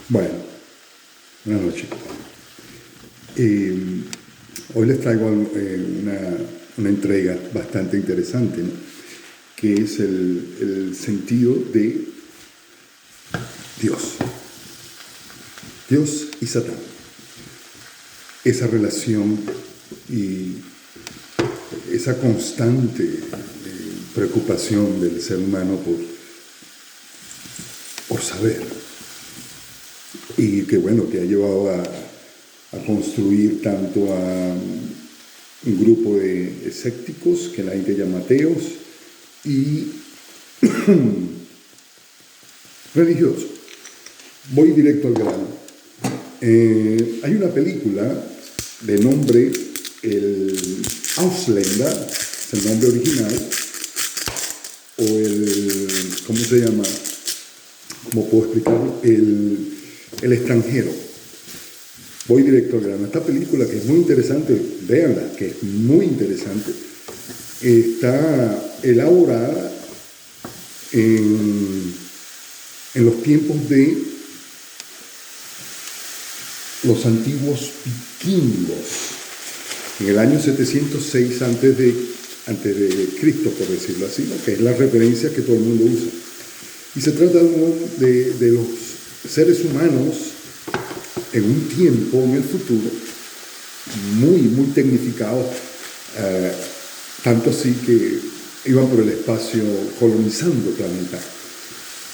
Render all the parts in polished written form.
Bueno, buenas noches. Eh, Hoy les traigo una entrega bastante interesante, ¿no? Que es el sentido de Dios. Dios y Satán. Esa relación y esa constante preocupación del ser humano por saber. Y que bueno, que ha llevado a construir tanto a un grupo de escépticos, que la gente llama ateos, y religiosos. Voy directo al grano. Hay una película de nombre el Ausländer, es el nombre original, o ¿cómo se llama? ¿Cómo puedo explicarlo? El extranjero. Voy directo al grano. Esta película, que es muy interesante, véanla, que es muy interesante, está elaborada en los tiempos de los antiguos vikingos, en el año 706 antes de Cristo, por decirlo así, ¿no? Que es la referencia que todo el mundo usa. Y se trata de los seres humanos en un tiempo, en el futuro, muy, muy tecnificados, tanto así que iban por el espacio colonizando el planeta.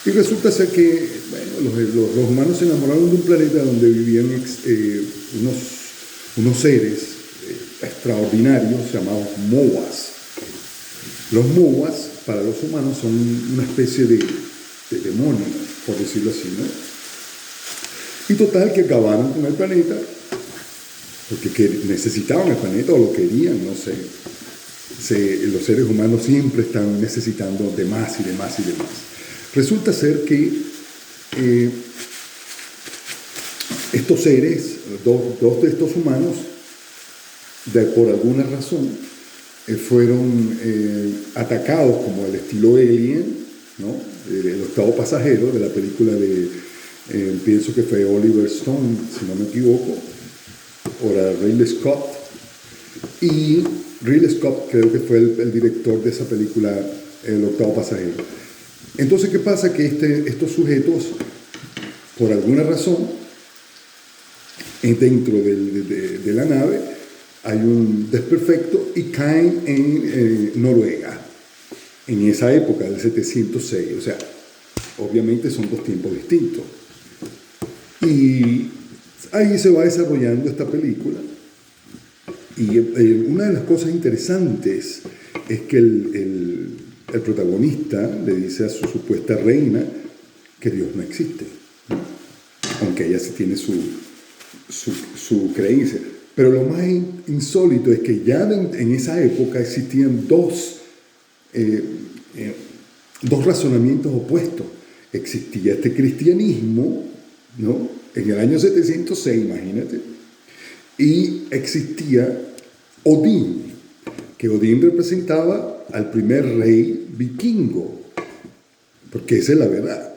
Y resulta ser que, bueno, los humanos se enamoraron de un planeta donde vivían unos seres extraordinarios llamados Moas. Los Moas, para los humanos, son una especie de demonio, por decirlo así, ¿no? Y total, que acabaron con el planeta, porque necesitaban el planeta o lo querían, no sé. Los seres humanos siempre están necesitando de más y de más y de más. Resulta ser que estos seres, dos de estos humanos, por alguna razón, fueron atacados como el estilo Alien, ¿no? El octavo pasajero de la película pienso que fue Oliver Stone, si no me equivoco, o era Ridley Scott. Y Ridley Scott creo que fue el director de esa película, El octavo pasajero. Entonces, ¿qué pasa? Que estos sujetos, por alguna razón, dentro de la nave, hay un desperfecto y caen en Noruega, en esa época del 706. O sea, obviamente son dos tiempos distintos. Y ahí se va desarrollando esta película. Y una de las cosas interesantes es que el protagonista le dice a su supuesta reina que Dios no existe, ¿no? Aunque ella sí tiene su creencia. Pero lo más insólito es que ya en esa época existían dos razonamientos opuestos. Existía este cristianismo, ¿no? En el año 706, imagínate, y existía Odín, que Odín representaba al primer rey vikingo, porque esa es la verdad.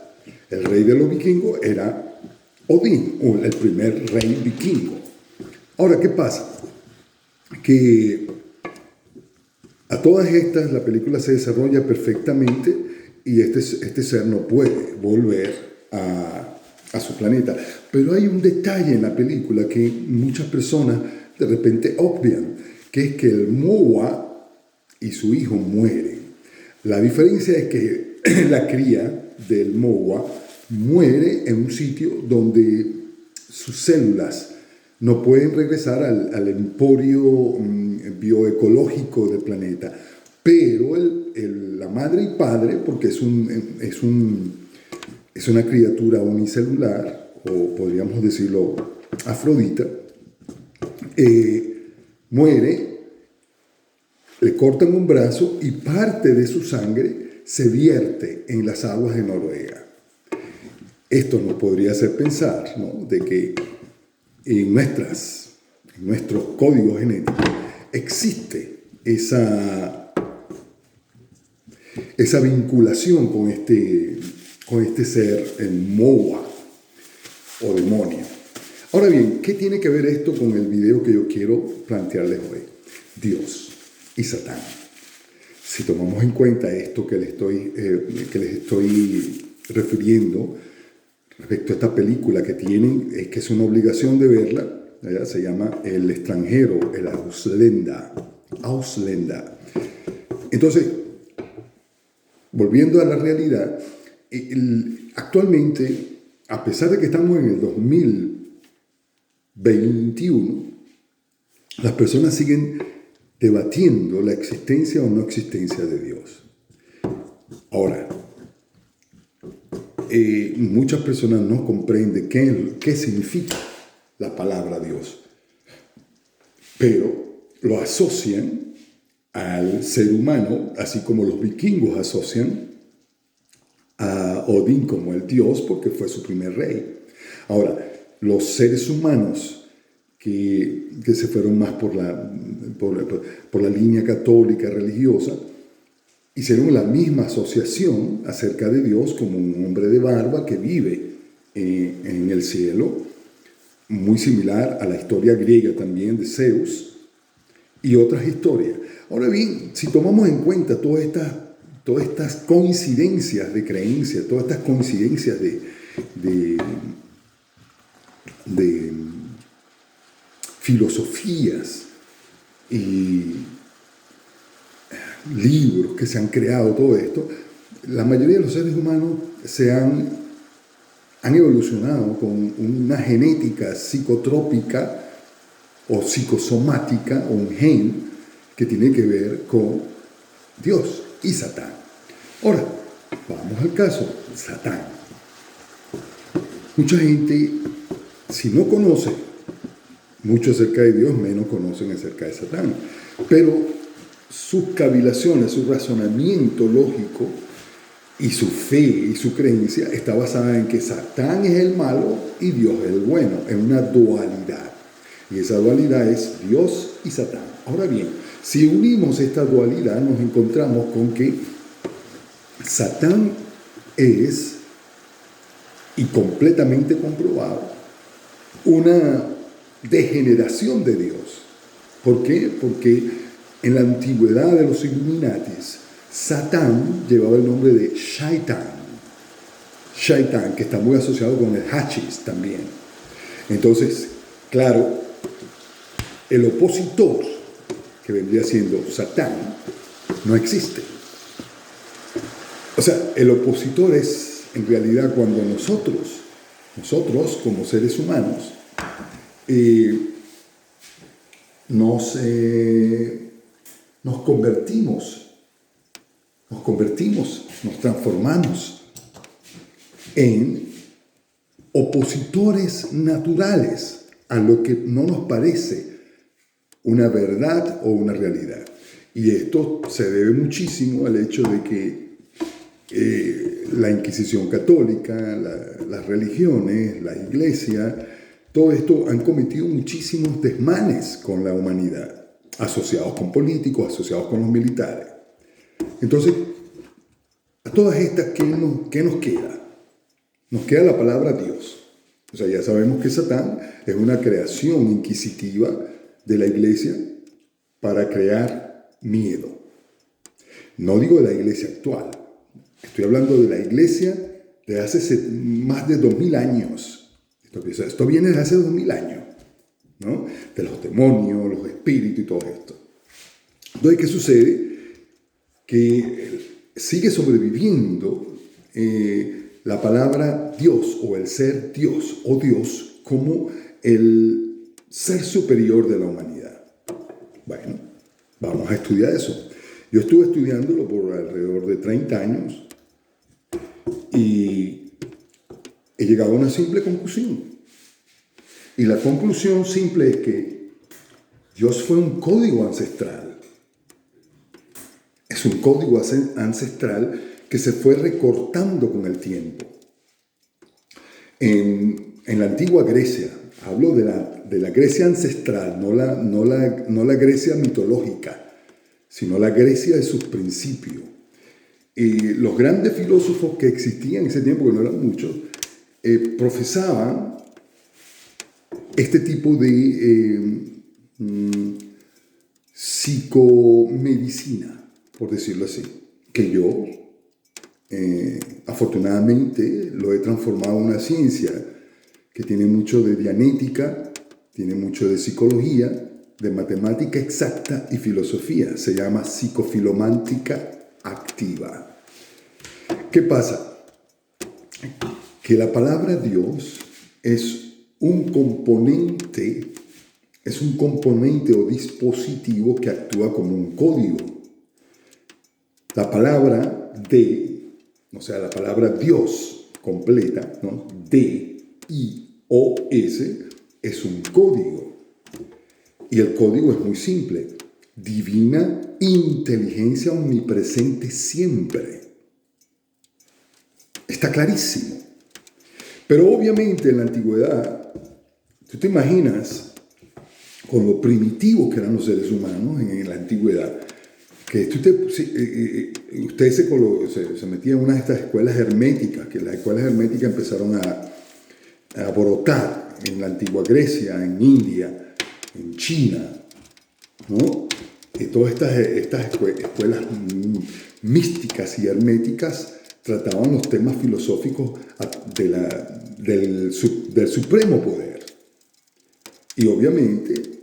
El rey de los vikingos era Odín, el primer rey vikingo. Ahora, ¿qué pasa? Que a todas estas la película se desarrolla perfectamente y este ser no puede volver a su planeta. Pero hay un detalle en la película que muchas personas de repente obvian, que es que el Moa y su hijo mueren. La diferencia es que la cría del Moa muere en un sitio donde sus células no pueden regresar al emporio bioecológico del planeta. Pero la madre y padre, porque es una criatura unicelular, o podríamos decirlo afrodita, muere, le cortan un brazo y parte de su sangre se vierte en las aguas de Noruega. Esto nos podría hacer pensar, ¿no?, de que en nuestros códigos genéticos existe esa vinculación con este ser, el Moa, o demonio. Ahora bien, ¿qué tiene que ver esto con el video que yo quiero plantearles hoy? Dios y Satán. Si tomamos en cuenta esto que les estoy refiriendo respecto a esta película que tienen, que es una obligación de verla, ¿verdad? Se llama El extranjero, el Ausländer. Entonces, volviendo a la realidad, actualmente, a pesar de que estamos en el 2021, las personas siguen debatiendo la existencia o no existencia de Dios. Ahora, muchas personas no comprenden qué significa la palabra Dios, pero lo asocian al ser humano, así como los vikingos asocian a Odín como el dios porque fue su primer rey. Ahora, los seres humanos que se fueron más por la línea católica religiosa, hicieron la misma asociación acerca de Dios como un hombre de barba que vive en el cielo, muy similar a la historia griega también de Zeus y otras historias. Ahora bien, si tomamos en cuenta todas estas coincidencias de creencias, todas estas coincidencias de filosofías y libros que se han creado, todo esto, la mayoría de los seres humanos han evolucionado con una genética psicotrópica o psicosomática, o un gen que tiene que ver con Dios y Satán. Ahora, vamos al caso, Satán. Mucha gente, si no conoce mucho acerca de Dios, menos conocen acerca de Satán. Pero sus cavilaciones, su razonamiento lógico y su fe y su creencia está basada en que Satán es el malo y Dios es el bueno, en una dualidad. Y esa dualidad es Dios y Satán. Ahora bien, si unimos esta dualidad, nos encontramos con que Satán es, y completamente comprobado, una degeneración de Dios. ¿Por qué? Porque en la antigüedad de los Illuminatis, Satán llevaba el nombre de Shaitán. Shaitán, que está muy asociado con el hachís también. Entonces, claro, el opositor, que vendría siendo Satán, no existe. O sea, el opositor es en realidad cuando nosotros como seres humanos, nos transformamos en opositores naturales a lo que no nos parece una verdad o una realidad. Y esto se debe muchísimo al hecho de que la Inquisición católica, las religiones, la iglesia, todo esto han cometido muchísimos desmanes con la humanidad, asociados con políticos, asociados con los militares. Entonces, a todas estas, ¿qué nos queda? Nos queda la palabra Dios. O sea, ya sabemos que Satán es una creación inquisitiva de la iglesia para crear miedo. No digo de la iglesia actual, estoy hablando de la iglesia de hace más de 2000 años. Esto viene de hace 2000 años, ¿no? De los demonios, los espíritus y todo esto. Entonces, ¿qué sucede? Que sigue sobreviviendo la palabra Dios o el ser Dios o Dios como el ser superior de la humanidad. Bueno, vamos a estudiar eso. Yo estuve estudiándolo por alrededor de 30 años y he llegado a una simple conclusión. Y la conclusión simple es que Dios fue un código ancestral. Es un código ancestral que se fue recortando con el tiempo. En la antigua Grecia, hablo de la Grecia ancestral, no la Grecia mitológica, sino la Grecia de sus principios. Y los grandes filósofos que existían en ese tiempo, que no eran muchos, profesaban este tipo de psicomedicina, por decirlo así, que yo afortunadamente lo he transformado en una ciencia que tiene mucho de dianética, tiene mucho de psicología, de matemática exacta y filosofía. Se llama psicofilomántica activa. ¿Qué pasa? Que la palabra Dios es un componente o dispositivo que actúa como un código. La palabra o sea, la palabra Dios completa, ¿no? D-I-O-S, es un código. Y el código es muy simple. Divina inteligencia omnipresente siempre. Está clarísimo. Pero obviamente en la antigüedad, tú te imaginas con lo primitivo que eran los seres humanos en la antigüedad, que usted se metía en una de estas escuelas herméticas, que las escuelas herméticas empezaron a brotar en la antigua Grecia, en India, en China, ¿no? Y todas estas escuelas místicas y herméticas trataban los temas filosóficos del supremo poder. Y obviamente,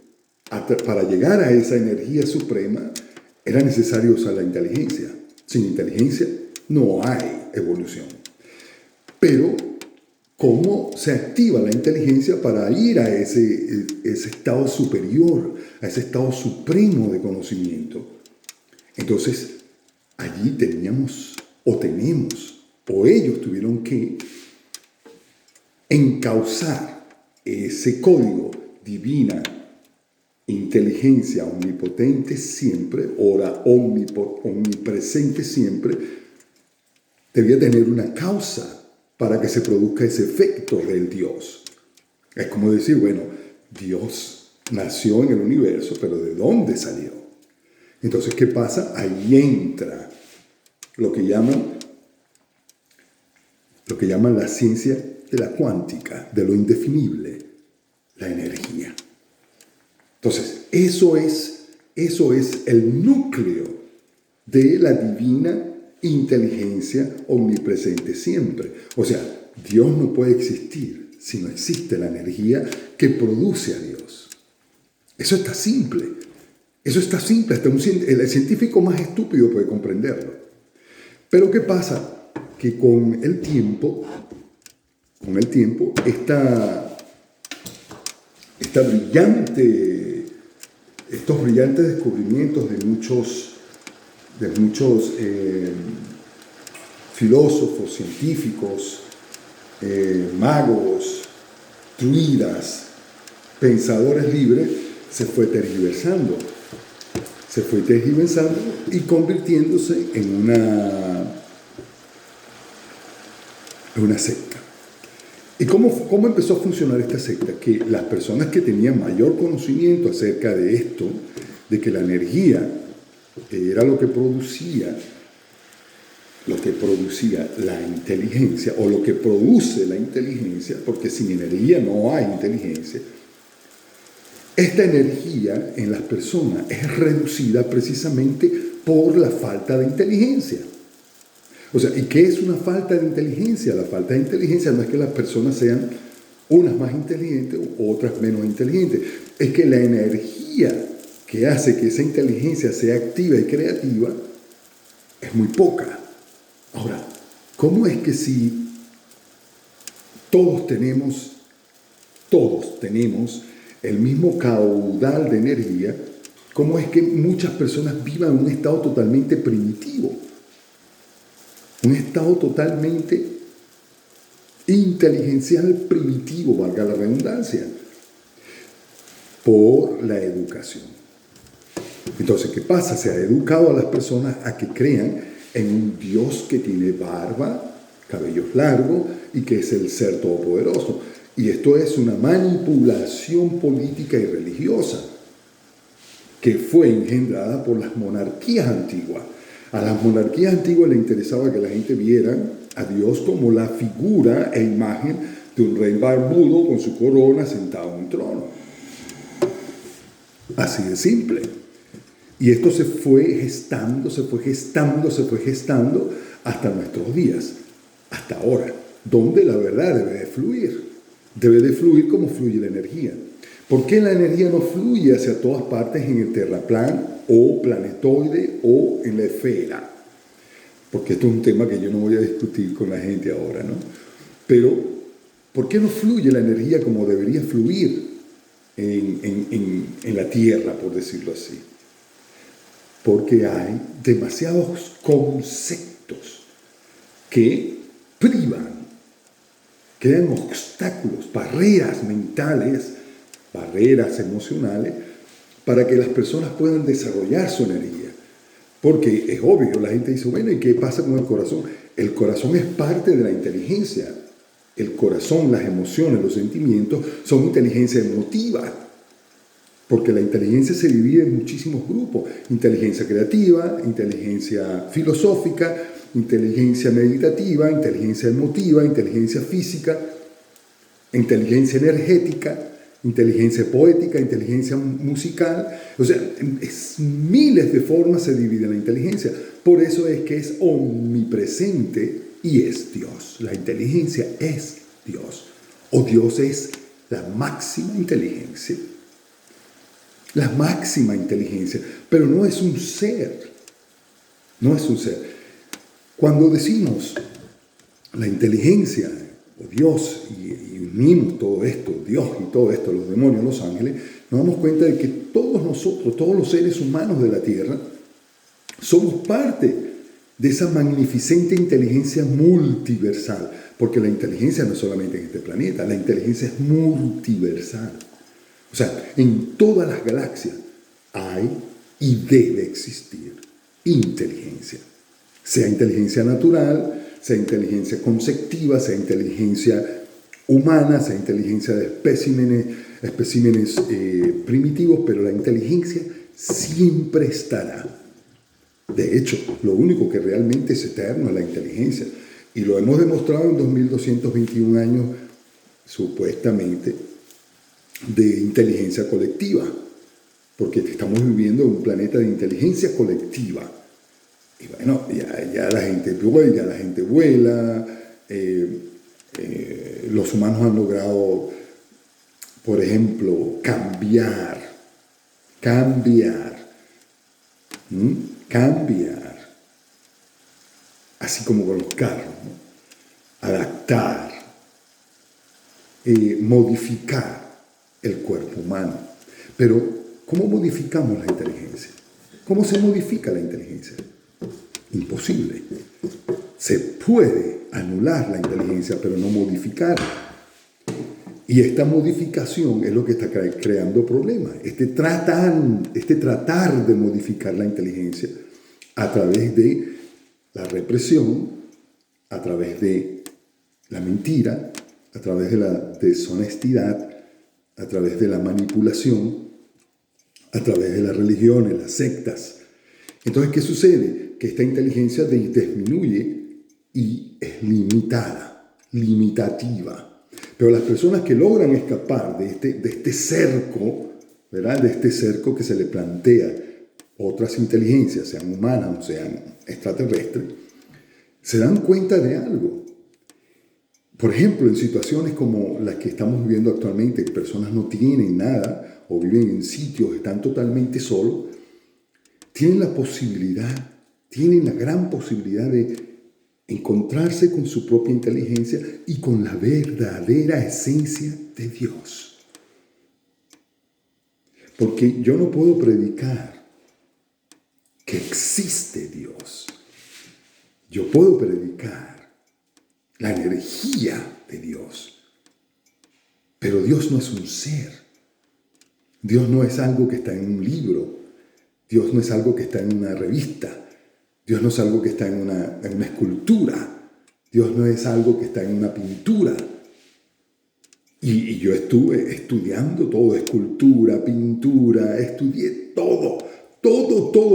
para llegar a esa energía suprema, era necesario usar la inteligencia. Sin inteligencia no hay evolución. Pero, ¿cómo se activa la inteligencia para ir a ese estado superior, a ese estado supremo de conocimiento? Entonces, allí tenemos, o ellos tuvieron que encauzar ese código divina, inteligencia omnipotente siempre, ora omnipresente siempre, debía tener una causa para que se produzca ese efecto del Dios. Es como decir, bueno, Dios nació en el universo, pero ¿de dónde salió? Entonces, ¿qué pasa? Ahí entra lo que llaman la ciencia de la cuántica, de lo indefinible, la energía. Entonces, eso es el núcleo de la divina inteligencia omnipresente siempre. O sea, Dios no puede existir si no existe la energía que produce a Dios. Eso está simple. Hasta el científico más estúpido puede comprenderlo. Pero ¿qué pasa? Que con el tiempo, estos brillantes descubrimientos de muchos filósofos, científicos, magos, druidas, pensadores libres, se fue tergiversando y convirtiéndose en una secta. ¿Y cómo empezó a funcionar esta secta? Que las personas que tenían mayor conocimiento acerca de esto, de que la energía era lo que producía la inteligencia, o lo que produce la inteligencia, porque sin energía no hay inteligencia, esta energía en las personas es reducida precisamente por la falta de inteligencia. O sea, ¿y qué es una falta de inteligencia? La falta de inteligencia no es que las personas sean unas más inteligentes u otras menos inteligentes. Es que la energía que hace que esa inteligencia sea activa y creativa es muy poca. Ahora, ¿cómo es que si todos tenemos el mismo caudal de energía, cómo es que muchas personas vivan en un estado totalmente primitivo? Un estado totalmente inteligencial primitivo, valga la redundancia, por la educación. Entonces, ¿qué pasa? Se ha educado a las personas a que crean en un Dios que tiene barba, cabellos largos y que es el ser todopoderoso. Y esto es una manipulación política y religiosa que fue engendrada por las monarquías antiguas. A las monarquías antiguas les interesaba que la gente viera a Dios como la figura e imagen de un rey barbudo con su corona sentado en un trono. Así de simple. Y esto se fue gestando hasta nuestros días, hasta ahora, donde la verdad debe de fluir. Debe de fluir como fluye la energía. ¿Por qué la energía no fluye hacia todas partes en el terraplán o planetoide o en la esfera? Porque esto es un tema que yo no voy a discutir con la gente ahora, ¿no? Pero, ¿por qué no fluye la energía como debería fluir en la Tierra, por decirlo así? Porque hay demasiados conceptos que privan, crean obstáculos, barreras mentales, barreras emocionales, para que las personas puedan desarrollar su energía. Porque es obvio, la gente dice, bueno, ¿y qué pasa con el corazón? El corazón es parte de la inteligencia. El corazón, las emociones, los sentimientos son inteligencia emotiva. Porque la inteligencia se divide en muchísimos grupos. Inteligencia creativa, inteligencia filosófica, inteligencia meditativa, inteligencia emotiva, inteligencia física, inteligencia energética, inteligencia poética, inteligencia musical. O sea, es miles de formas se divide la inteligencia. Por eso es que es omnipresente y es Dios. La inteligencia es Dios. O Dios es la máxima inteligencia. La máxima inteligencia, pero no es un ser, no es un ser. Cuando decimos la inteligencia o Dios y unimos todo esto, Dios y todo esto, los demonios, los ángeles, nos damos cuenta de que todos nosotros, todos los seres humanos de la Tierra, somos parte de esa magnificente inteligencia multiversal, porque la inteligencia no es solamente en este planeta, la inteligencia es multiversal. O sea, en todas las galaxias hay y debe existir inteligencia. Sea inteligencia natural, sea inteligencia conceptiva, sea inteligencia humana, sea inteligencia de especímenes primitivos, pero la inteligencia siempre estará. De hecho, lo único que realmente es eterno es la inteligencia. Y lo hemos demostrado en 2221 años, supuestamente, de inteligencia colectiva, porque estamos viviendo en un planeta de inteligencia colectiva. Y bueno, ya la gente vuela, los humanos han logrado, por ejemplo, cambiar, así como con los carros, ¿no? Adaptar, modificar el cuerpo humano. Pero, ¿cómo modificamos la inteligencia? ¿Cómo se modifica la inteligencia? Imposible. Se puede anular la inteligencia, pero no modificarla. Y esta modificación es lo que está creando problemas. Este tratar de modificar la inteligencia a través de la represión, a través de la mentira, a través de la deshonestidad, a través de la manipulación, a través de las religiones, las sectas. Entonces, ¿qué sucede? Que esta inteligencia disminuye y es limitativa. Pero las personas que logran escapar de este cerco, ¿verdad? De este cerco que se le plantea otras inteligencias, sean humanas o sean extraterrestres, se dan cuenta de algo. Por ejemplo, en situaciones como las que estamos viviendo actualmente, personas no tienen nada o viven en sitios, están totalmente solos, tienen la gran posibilidad de encontrarse con su propia inteligencia y con la verdadera esencia de Dios. Porque yo no puedo predicar que existe Dios. Yo puedo predicar la energía de Dios. Pero Dios no es un ser. Dios no es algo que está en un libro. Dios no es algo que está en una revista. Dios no es algo que está en una escultura. Dios no es algo que está en una pintura. Y yo estuve estudiando todo, escultura, pintura, estudié todo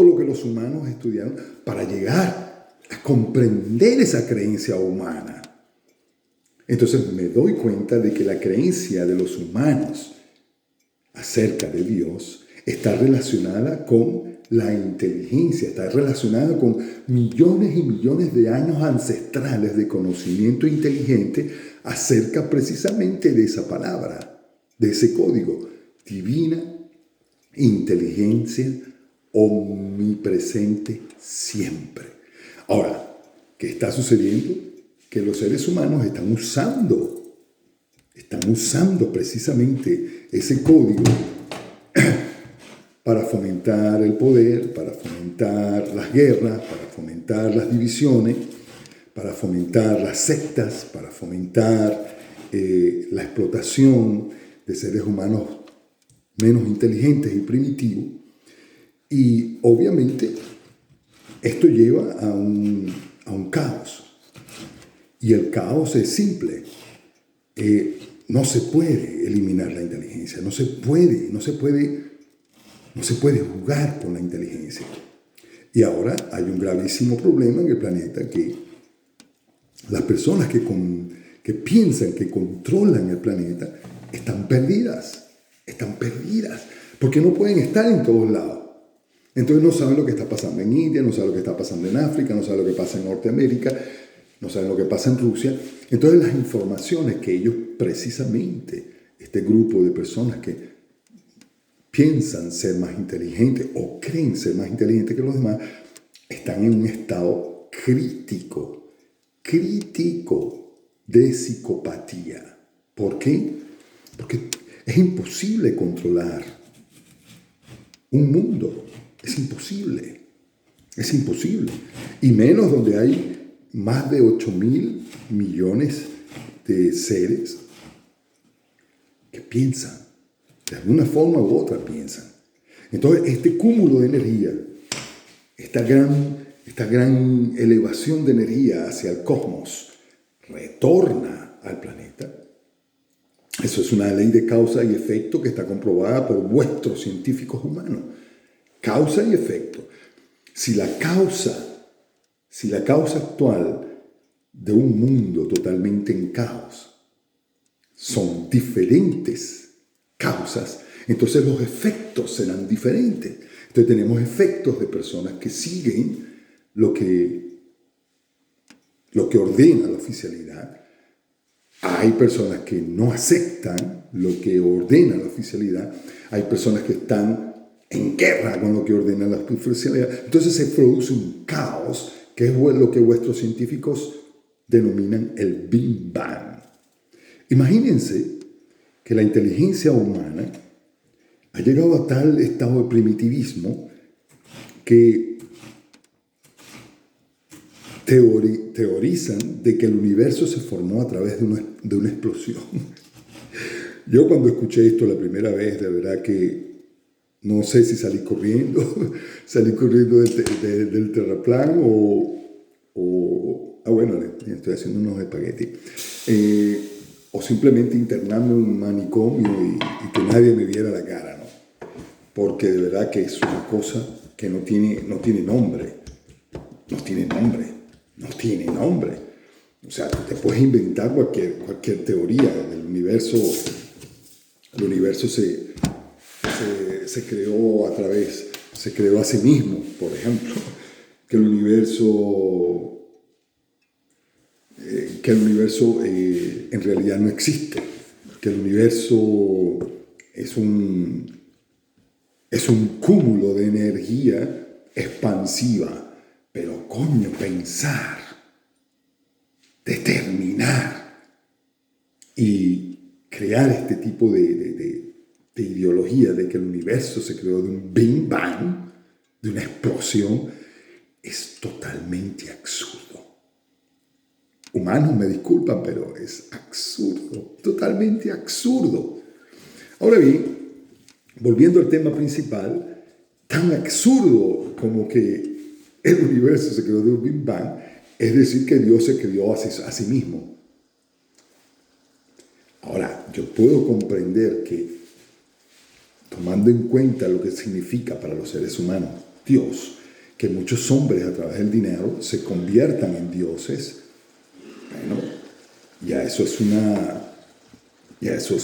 lo que los humanos estudiaron para llegar a comprender esa creencia humana. Entonces me doy cuenta de que la creencia de los humanos acerca de Dios está relacionada con la inteligencia, está relacionada con millones y millones de años ancestrales de conocimiento inteligente acerca precisamente de esa palabra, de ese código, divina inteligencia omnipresente siempre. Ahora, ¿qué está sucediendo? Que los seres humanos están usando precisamente ese código para fomentar el poder, para fomentar las guerras, para fomentar las divisiones, para fomentar las sectas, para fomentar la explotación de seres humanos menos inteligentes y primitivos. Y obviamente esto lleva a un caos. Y el caos es simple. No se puede eliminar la inteligencia, no se puede jugar con la inteligencia. Y ahora hay un gravísimo problema en el planeta, que las personas que piensan que controlan el planeta están perdidas, porque no pueden estar en todos lados. Entonces no saben lo que está pasando en India, no saben lo que está pasando en África, no saben lo que pasa en Norteamérica, no saben lo que pasa en Rusia. Entonces las informaciones que ellos precisamente, este grupo de personas que piensan ser más inteligentes o creen ser más inteligentes que los demás, están en un estado crítico de psicopatía. ¿Por qué? Porque es imposible controlar un mundo. Es imposible. Y menos donde hay más de 8.000 millones de seres que piensan. De alguna forma u otra piensan. Entonces, este cúmulo de energía, esta gran elevación de energía hacia el cosmos, retorna al planeta. Eso es una ley de causa y efecto que está comprobada por vuestros científicos humanos. Causa y efecto. Si la causa actual de un mundo totalmente en caos son diferentes causas, entonces los efectos serán diferentes. Entonces tenemos efectos de personas que siguen lo que ordena la oficialidad. Hay personas que no aceptan lo que ordena la oficialidad. Hay personas que están en guerra con lo que ordena la oficialidad. Entonces se produce un caos, que es lo que vuestros científicos denominan el Big Bang. Imagínense que la inteligencia humana ha llegado a tal estado de primitivismo que teorizan de que el universo se formó a través de una explosión. Yo cuando escuché esto la primera vez, de verdad que no sé si salí corriendo del terraplán bueno, estoy haciendo unos espaguetis. O simplemente internarme en un manicomio y que nadie me viera la cara, ¿no? Porque de verdad que es una cosa que no tiene nombre. No tiene nombre. O sea, te puedes inventar cualquier teoría del universo. El universo se creó se creó a sí mismo, por ejemplo. Que el universo en realidad no existe, que el universo es un cúmulo de energía expansiva. Pero coño, pensar, determinar y crear este tipo de ideología de que el universo se creó de un Big Bang, de una explosión, es totalmente absurdo. Humanos me disculpan, pero es absurdo, totalmente absurdo. Ahora bien, volviendo al tema principal, tan absurdo como que el universo se creó de un Big Bang, es decir, que Dios se creó a sí mismo. Ahora, yo puedo comprender que, tomando en cuenta lo que significa para los seres humanos Dios, que muchos hombres a través del dinero se conviertan en dioses, bueno, ya eso es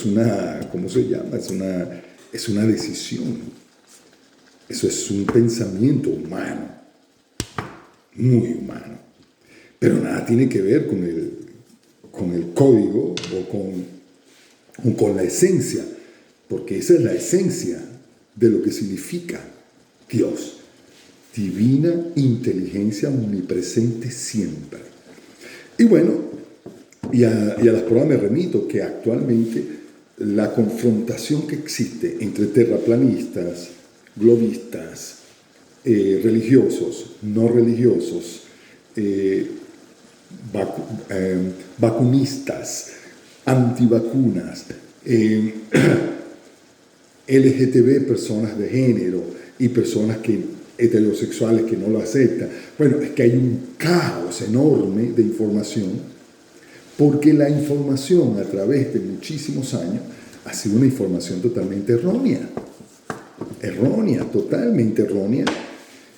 una, ¿cómo se llama? Es una decisión. Eso es un pensamiento humano, muy humano. Pero nada tiene que ver con el código o con la esencia, porque esa es la esencia de lo que significa Dios. Divina inteligencia omnipresente siempre. Y bueno, y a las pruebas me remito que actualmente la confrontación que existe entre terraplanistas, globistas, religiosos, no religiosos, vacunistas, antivacunas, LGTB, personas de género y personas heterosexuales que no lo aceptan. Bueno, es que hay un caos enorme de información, porque la información a través de muchísimos años ha sido una información totalmente errónea, totalmente errónea,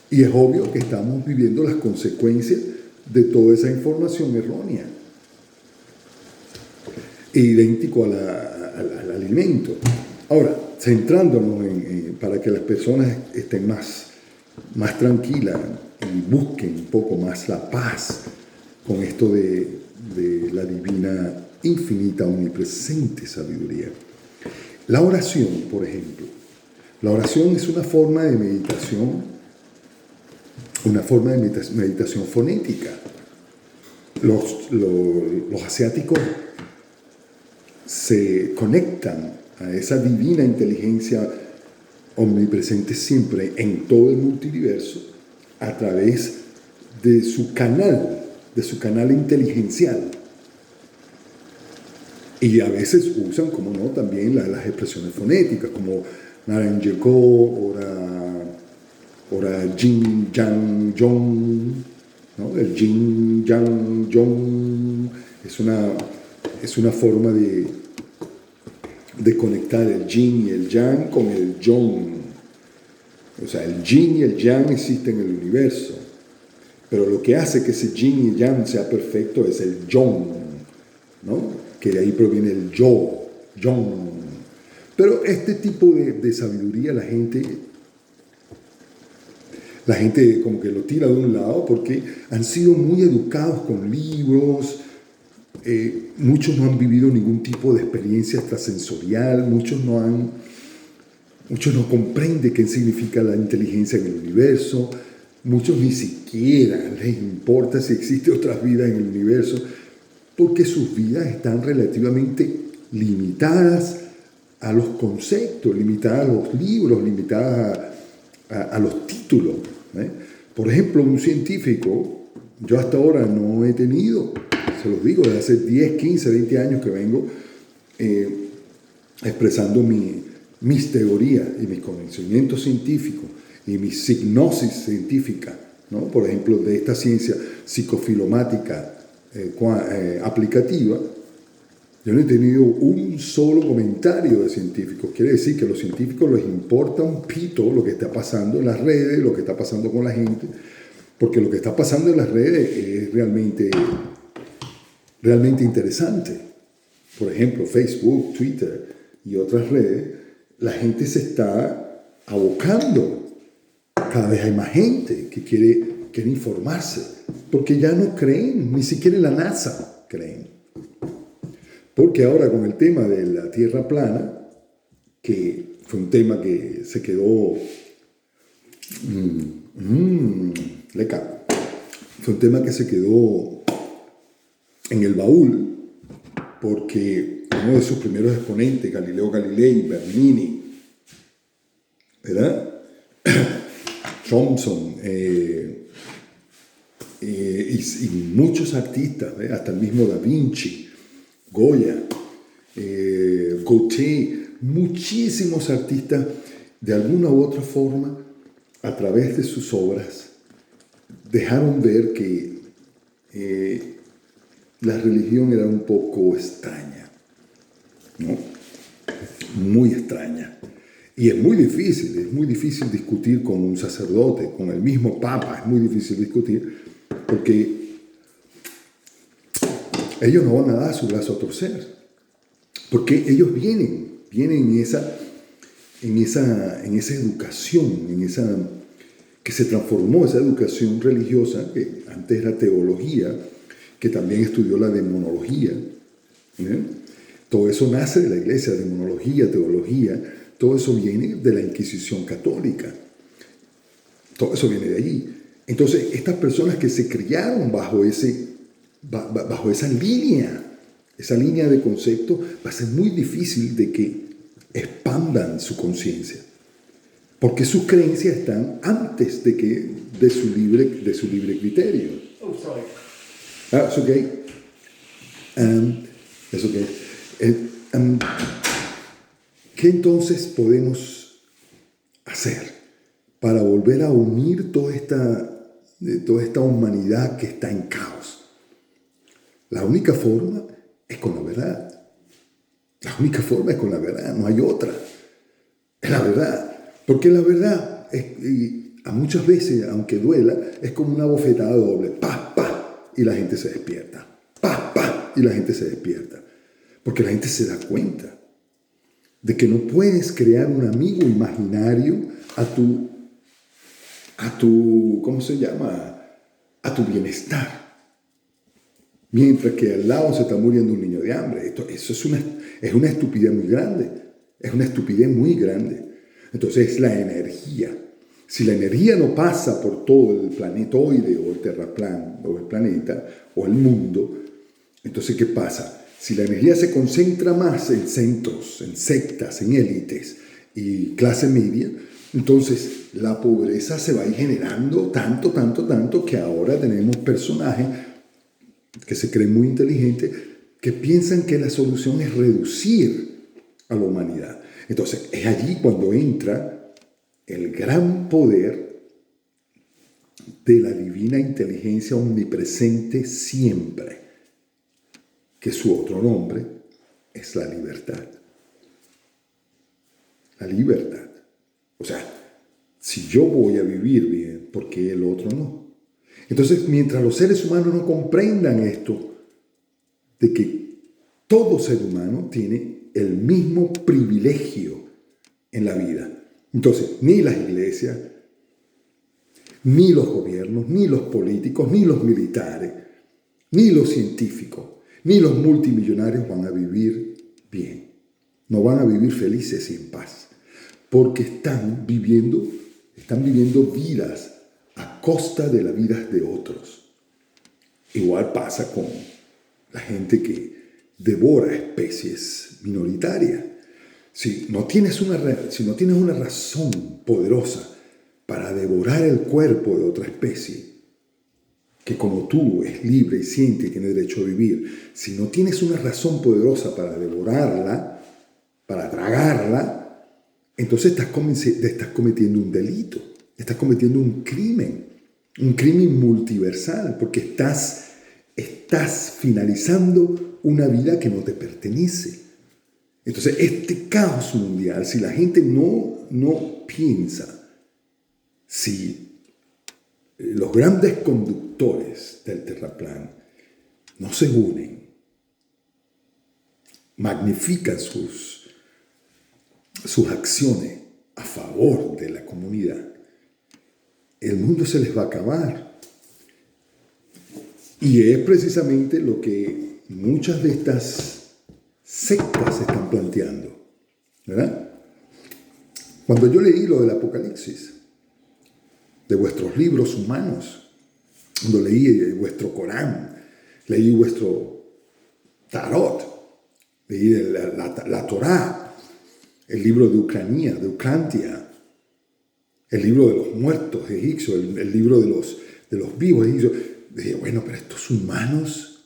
y es obvio que estamos viviendo las consecuencias de toda esa información errónea, idéntico al alimento. Ahora, centrándonos para que las personas estén más tranquilas y busquen un poco más la paz con esto de la divina, infinita, omnipresente sabiduría. La oración, por ejemplo. La oración es una forma de meditación, fonética. Los asiáticos se conectan a esa divina inteligencia omnipresente siempre en todo el multiverso a través de su canal inteligencial. Y a veces usan, como no, también las expresiones fonéticas, como Naran Yeko, ora Jin, Yang, Yong, ¿no? El Jin, Yang, Yong es una forma de conectar el Yin y el Yang con el Yong. O sea, el Yin y el Yang existen en el universo, pero lo que hace que ese Yin y Yang sea perfecto es el Yong, ¿no? Que de ahí proviene el yo, Yong. Pero este tipo de sabiduría la gente como que lo tira de un lado porque han sido muy educados con libros, muchos no han vivido ningún tipo de experiencia extrasensorial, muchos no comprenden qué significa la inteligencia en el universo, muchos ni siquiera les importa si existe otras vidas en el universo, porque sus vidas están relativamente limitadas a los conceptos, limitadas a los libros, limitadas a los títulos. Por ejemplo, un científico, yo hasta ahora no he tenido, se los digo, desde hace 10, 15, 20 años que vengo expresando mis teorías y mis conocimientos científicos y mi signosis científica, ¿no? Por ejemplo, de esta ciencia psicofilomática aplicativa, yo no he tenido un solo comentario de científicos. Quiere decir que a los científicos les importa un pito lo que está pasando en las redes, lo que está pasando con la gente, porque lo que está pasando en las redes es realmente interesante. Por ejemplo, Facebook, Twitter y otras redes, la gente se está abocando. Cada vez hay más gente que quiere informarse, porque ya no creen, ni siquiera en la NASA creen. Porque ahora con el tema de la Tierra plana, que fue un tema que se quedó, fue un tema que se quedó en el baúl, porque uno de sus primeros exponentes, Galileo Galilei, Bernini, ¿verdad? Thompson, y muchos artistas, hasta el mismo Da Vinci, Goya, Gautier, muchísimos artistas, de alguna u otra forma, a través de sus obras, dejaron ver que la religión era un poco extraña, ¿no? Muy extraña. Y es muy difícil discutir con un sacerdote, con el mismo Papa, es muy difícil discutir, porque ellos no van a dar su brazo a torcer, porque ellos vienen en esa educación, que se transformó, esa educación religiosa, que antes era teología, que también estudió la demonología. Todo eso nace de la iglesia, demonología, teología, todo eso viene de la Inquisición católica. Todo eso viene de allí. Entonces, estas personas que se criaron bajo esa línea de concepto, va a ser muy difícil de que expandan su conciencia, porque sus creencias están antes de su libre criterio. Oh, sorry. It's okay. It's okay. ¿Qué entonces podemos hacer para volver a unir toda esta humanidad que está en caos? La única forma es con la verdad. La única forma es con la verdad, no hay otra. Es la verdad. Porque la verdad, a muchas veces, aunque duela, es como una bofetada doble. ¡Pah, pah! Y la gente se despierta. ¡Pah, pah! Y la gente se despierta. Porque la gente se da cuenta de que no puedes crear un amigo imaginario a tu ¿cómo se llama? A tu bienestar. Mientras que al lado se está muriendo un niño de hambre. Eso es una estupidez muy grande. Es una estupidez muy grande. Entonces es la energía. Si la energía no pasa por todo el planetoide o el terraplán o el planeta o el mundo, entonces ¿qué pasa? Si la energía se concentra más en centros, en sectas, en élites y clase media, entonces la pobreza se va a ir generando tanto que ahora tenemos personajes que se creen muy inteligentes, que piensan que la solución es reducir a la humanidad. Entonces, es allí cuando entra el gran poder de la divina inteligencia omnipresente siempre, que su otro nombre es la libertad. La libertad. O sea, si yo voy a vivir bien, ¿por qué el otro no? Entonces, mientras los seres humanos no comprendan esto, de que todo ser humano tiene el mismo privilegio en la vida. Entonces, ni las iglesias, ni los gobiernos, ni los políticos, ni los militares, ni los científicos, ni los multimillonarios van a vivir bien. No van a vivir felices y en paz, porque están viviendo vidas a costa de las vidas de otros. Igual pasa con la gente que devora especies minoritarias. Si no tienes una razón poderosa para devorar el cuerpo de otra especie, que como tú es libre y siente y tiene derecho a vivir, si no tienes una razón poderosa para devorarla, para tragarla, entonces estás cometiendo un delito, estás cometiendo un crimen multiversal, porque estás finalizando una vida que no te pertenece. Entonces, este caos mundial, si la gente no piensa, si los grandes conductores del terraplán no se unen, magnifican sus acciones a favor de la comunidad, el mundo se les va a acabar. Y es precisamente lo que muchas de estas sectas están planteando, ¿verdad? Cuando yo leí lo del Apocalipsis, de vuestros libros humanos, cuando leí vuestro Corán, leí vuestro Tarot, leí la Torá, el libro de Ucrantia, el libro de los muertos egipcios, el libro de los vivos egipcios, dije, bueno, pero estos humanos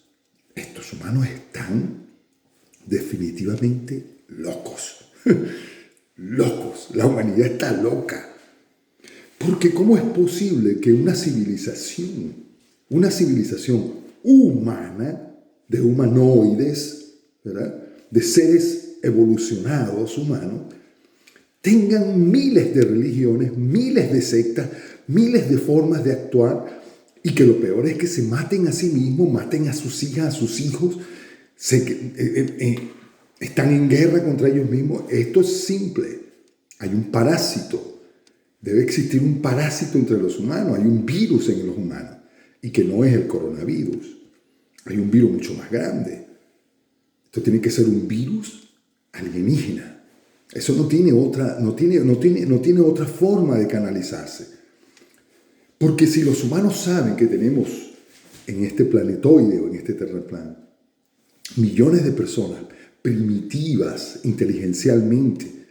están definitivamente locos. Locos. La humanidad está loca. Porque ¿cómo es posible que una civilización humana, de humanoides, ¿verdad?, de seres evolucionados humanos, tengan miles de religiones, miles de sectas, miles de formas de actuar Y que lo peor es que se maten a sí mismos, maten a sus hijas, a sus hijos, están en guerra contra ellos mismos. Esto es simple. Hay un parásito. Debe existir un parásito entre los humanos. Hay un virus en los humanos. Y que no es el coronavirus. Hay un virus mucho más grande. Esto tiene que ser un virus alienígena. Eso no tiene otra forma de canalizarse. Porque si los humanos saben que tenemos en este planetoide o en este terraplano millones de personas primitivas inteligencialmente,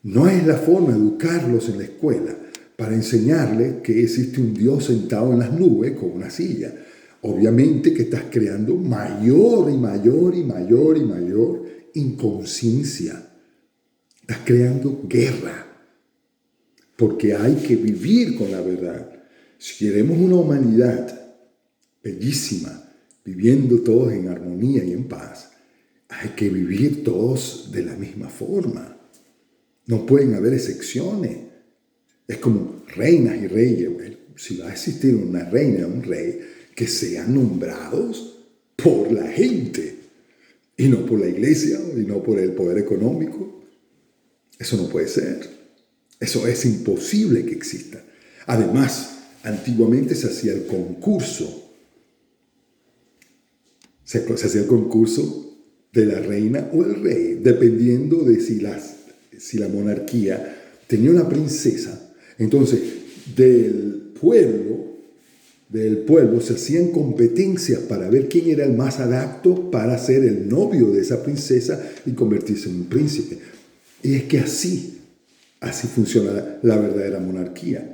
no es la forma de educarlos en la escuela para enseñarles que existe un Dios sentado en las nubes con una silla. Obviamente que estás creando mayor inconsciencia. Estás creando guerra. Porque hay que vivir con la verdad. Si queremos una humanidad bellísima, viviendo todos en armonía y en paz, hay que vivir todos de la misma forma. No pueden haber excepciones. Es como reinas y reyes. Bueno, si va a existir una reina o un rey, que sean nombrados por la gente y no por la iglesia y no por el poder económico. Eso no puede ser. Eso es imposible que exista. Además, antiguamente se hacía el concurso. Se hacía el concurso de la reina o el rey, dependiendo de si la monarquía tenía una princesa. Entonces, del pueblo se hacían competencias para ver quién era el más adapto para ser el novio de esa princesa y convertirse en un príncipe. Y es que así funciona la verdadera monarquía.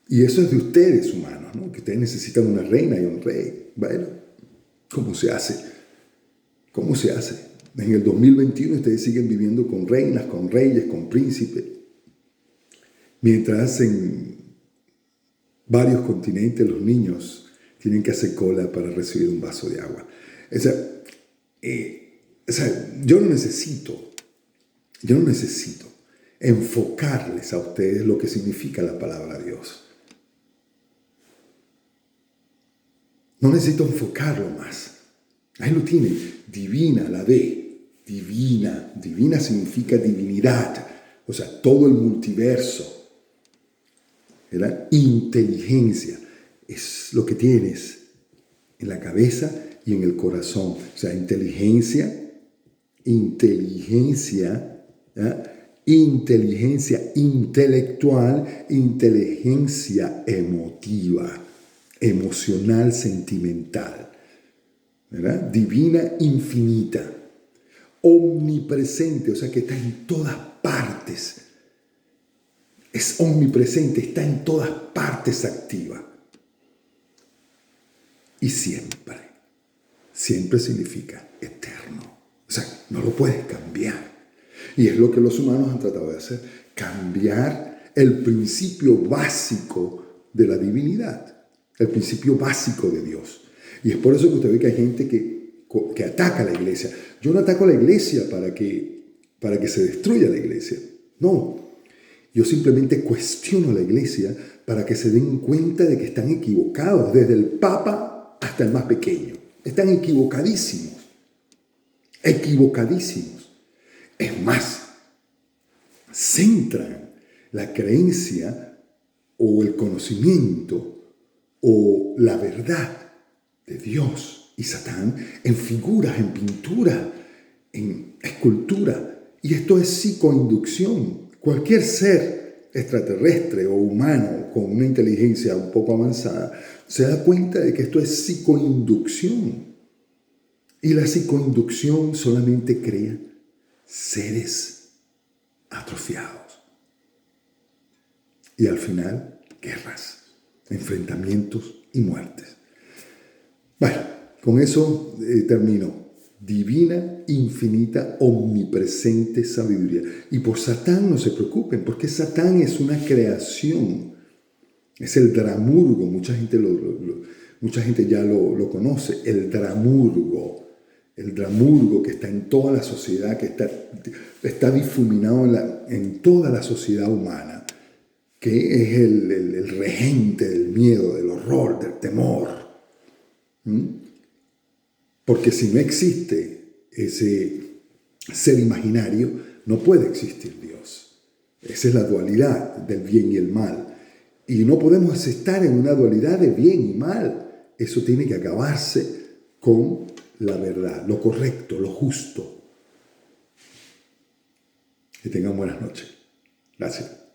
Y eso es de ustedes, humanos, ¿no? Que ustedes necesitan una reina y un rey. Bueno, ¿cómo se hace? ¿Cómo se hace? En el 2021 ustedes siguen viviendo con reinas, con reyes, con príncipes. Mientras en varios continentes los niños tienen que hacer cola para recibir un vaso de agua. Yo no necesito enfocarles a ustedes lo que significa la palabra Dios. No necesito enfocarlo más. Ahí lo tienen. Divina, la D. Divina. Divina significa divinidad. O sea, todo el multiverso. ¿Verdad? Inteligencia. Es lo que tienes en la cabeza y en el corazón. O sea, inteligencia, ¿verdad? Inteligencia intelectual, inteligencia emotiva, emocional, sentimental, ¿verdad? Divina, infinita, omnipresente, o sea que está en todas partes, es omnipresente, está en todas partes activa. Y siempre significa eterno, o sea, no lo puedes cambiar. Y es lo que los humanos han tratado de hacer, cambiar el principio básico de la divinidad, el principio básico de Dios. Y es por eso que usted ve que hay gente que ataca a la iglesia. Yo no ataco a la iglesia para que se destruya la iglesia. No, yo simplemente cuestiono a la iglesia para que se den cuenta de que están equivocados, desde el Papa hasta el más pequeño. Están equivocadísimos. Es más, centran la creencia o el conocimiento o la verdad de Dios y Satán en figuras, en pintura, en escultura. Y esto es psicoinducción. Cualquier ser extraterrestre o humano con una inteligencia un poco avanzada se da cuenta de que esto es psicoinducción. Y la psicoinducción solamente crea seres atrofiados. Y al final, guerras, enfrentamientos y muertes. Bueno, con eso termino. Divina, infinita, omnipresente sabiduría. Y por Satán no se preocupen, porque Satán es una creación. Es el Dramurgo. Mucha gente ya lo conoce. El Dramurgo. El Dramurgo que está en toda la sociedad, que está difuminado en toda la sociedad humana, que que es el regente del miedo, del horror, del temor. Porque si no existe ese ser imaginario, no puede existir Dios. Esa es la dualidad del bien y el mal. Y no podemos estar en una dualidad de bien y mal. Eso tiene que acabarse con la verdad, lo correcto, lo justo. Que tengan buenas noches. Gracias.